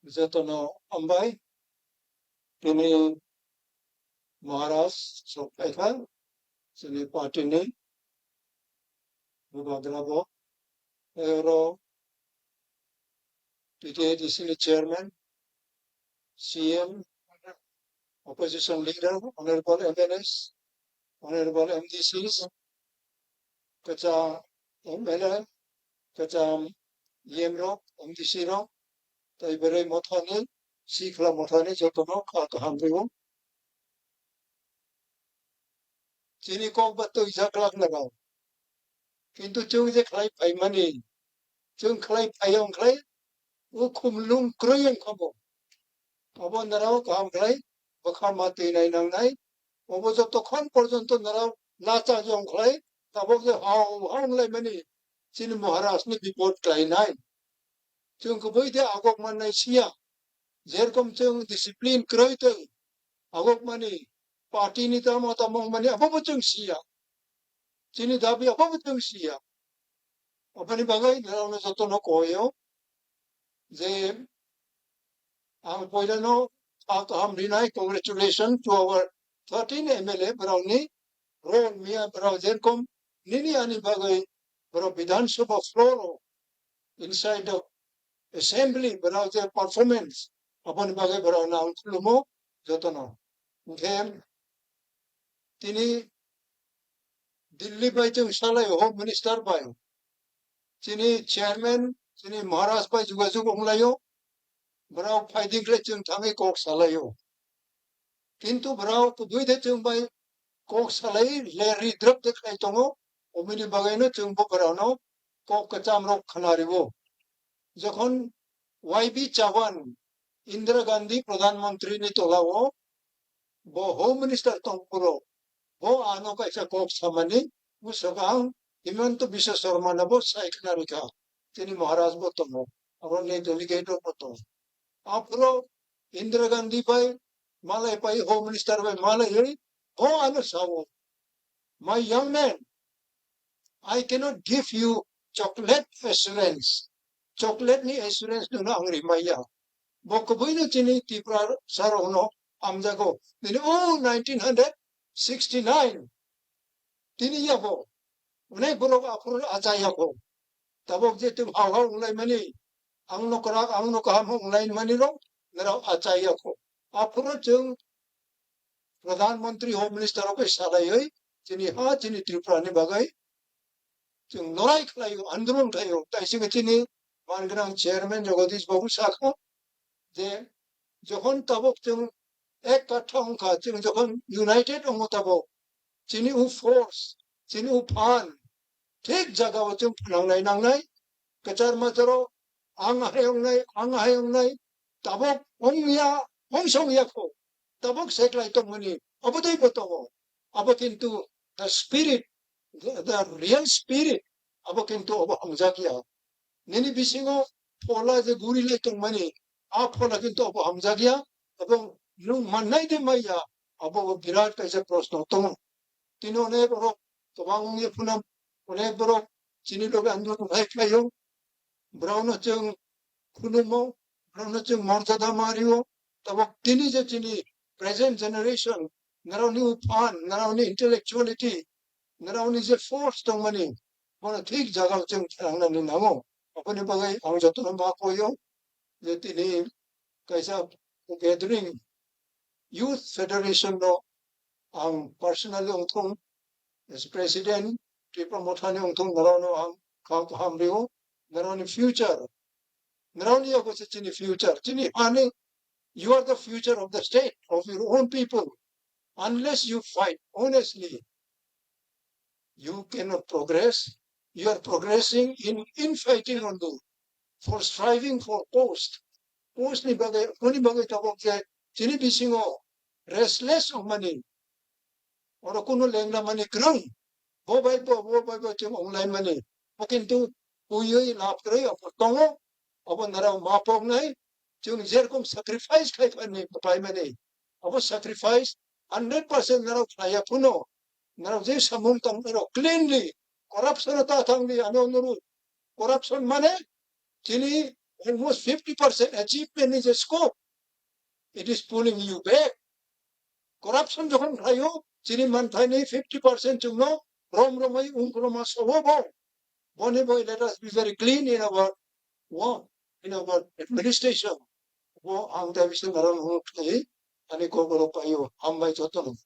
Zetono Ambai, ini Maharashtra Sopeka, sini parti ini, Bubadrabo, Euro, PTA di sini chairman, CM, opposition leader, honorable MNS, honorable MDCs, kaca MLA, kaca Yemro, MDC ro, tai bere Mothani, Sikla Mothani, Jotono, Kaham riwo, sini kok betul isaklak lagaw. Kintu chung je khlai pai mani, chung khlai payong khlai, u khumlung kroyong khabo. Abo narao kaham khlai, bakha mati nai nang nai, abo joto khon porjonto narao nacha jong khlai, tabo je hang lai mani, sini Maharashtra ni report klai nai. Chung kuboi de agok man nai sia, jerkom chung discipline kroy te, agok mani, party ni tamo tamong mani, abo chung sia. Sini dabi abo chung sia. Apani bagai narao na joto no koyo, je ang poilano Kaham rinai congratulations to our 13 MLA Browni role Mia Browsercom Nini Ani Bagai Brow Vidhan Sabha floor inside the assembly Browser performance upon Bagai Brow now Lumo Jotono. Game Tini Delhi by Chung Salai Home Minister by Chini Chairman Chini Maharashtra by Jugazu Umlayo Brow fighting Chung Tangi Kok Salayo. Kintu Brow to do the Chung by kok salai le ridrop de kai tongo omini bagaino chungbo karano kok kacham rok Khwnarikha jokhon YB Chavan Indira Gandhi Pradhan Mantri ni tolawo bo Home Minister tongpuro bo ano kaisa kok samani musakang Himanta Biswa Sharma na bo sai Khwnarikha tini Maharashtra bo tongo abon ne delegate bo tongo apro Indira Gandhi pai malai pai Home Minister pai malai bo ano sawo. My young man, I cannot give you chocolate assurance. Chocolate ni assurance do na angri maya. Bokoboy no chini Tipra sarono amjago. Then 1969. Tini yabo. Unai borok apro achayako. Tabok je tum haw unai mani. Ang no kaham unai mani ro. Nara achayako. Apro chung Pradhan Mantri Home Minister ope salai chini ha chini Tipra ni bagai. Chung norai khlayo andron thayo taisi chini mangrang chairman Jagadish Babu Sakha je jokhon tabok chung ek katha ongkha chung jokhon united ongo tabok chini u force chini u phan thik jaga chung nangnai kachar macharo ang nai tabok ongya ongsong yakho tabok seklai tongmani abodai botogo abokintu the spirit the real spirit abo kintu abo hamjakia nini bisingo pola je guri le tongmani a pola kintu abo hamjakia abo lung manai de maya abo virat kaisa proshno tong tinone boro tobang ye punam one boro chini lobe andro bhai kayo brauno chung kunumo brauno chung marjada mario tabo tini je chini present generation naroni uphan naroni intellectuality naroni je force tongmani mana thik jaga chung changna ni namo apani bagai ang jotono ba koyo je tini kaisa gathering youth federation no ang personally ongthong as president Tipra Mothani ongthong narano ang Kaham riwo naroni future naroni ako sa chini future chini ani you are the future of the state of your own people unless you fight honestly you cannot progress. You are progressing in infighting on the for striving for post. Post ni bagay tabok je chini bisingo restless of money. Oro kuno lengna money grung. Bo bai chung online money. Pakintu uyoy lap kray apotongo abo narang mapong nai chung jerkom sacrifice kay kani papay money. Abo sacrifice 100% narang kaya puno. Narang je samung tang cleanly corruption ta thangli ano nuru corruption mane chini almost 50% achievement is a scope. It is pulling you back. Corruption jokhon khayo, chini manthai nei 50% chungno, romai unkroma sohobo. Boneboy, let us be very clean in our work, in our administration. Wo ang tayo isang aram hunok kay, ani ko payo, ambay jotono.